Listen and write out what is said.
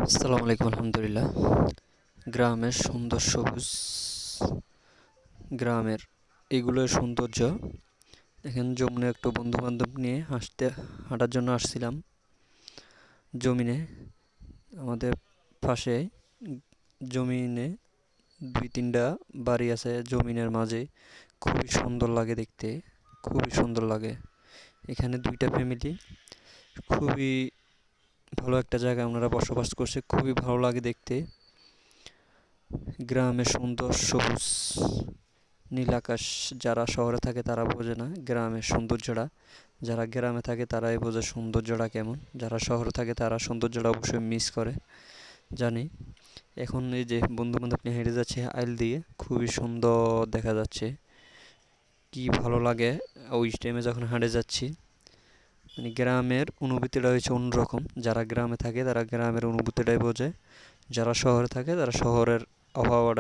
আসসালামু আলাইকুম আলহামদুলিল্লাহ। গ্রামের সুন্দর সবুজ, গ্রামের এগুলোর সৌন্দর্য দেখেন। যমুনে একটু বন্ধু বান্ধব নিয়ে হাঁটার জন্য আসছিলাম। জমিনে আমাদের পাশে জমিনে দুই তিনটা বাড়ি আছে জমিনের মাঝে। খুবই সুন্দর লাগে দেখতে, খুবই সুন্দর লাগে। এখানে দুইটা ফ্যামিলি খুবই ভালো একটা জায়গায় ওনারা বসবাস করছে, খুবই ভালো লাগে দেখতে। গ্রামের সুন্দর সবুজ নীল আকাশ, যারা শহরে থাকে তারা বোঝে না গ্রামের সৌন্দর্যটা। যারা গ্রামে থাকে তারাই বোঝে সৌন্দর্যটা কেমন। যারা শহরে থাকে তারা সৌন্দর্যটা অবশ্যই মিস করে, জানি। এখন এই যে বন্ধু বান্ধব নিয়ে হেঁটে যাচ্ছে আইল দিয়ে, খুবই সুন্দর দেখা যাচ্ছে। কি ভালো লাগে ওই টাইমে যখন হেঁটে যাচ্ছি। মানে গ্রামের অনুভূতিটা হচ্ছে অন্যরকম। যারা গ্রামে থাকে তারা গ্রামের অনুভূতিটাই বোঝে, যারা শহরে থাকে তারা শহরের আবহাওয়াটা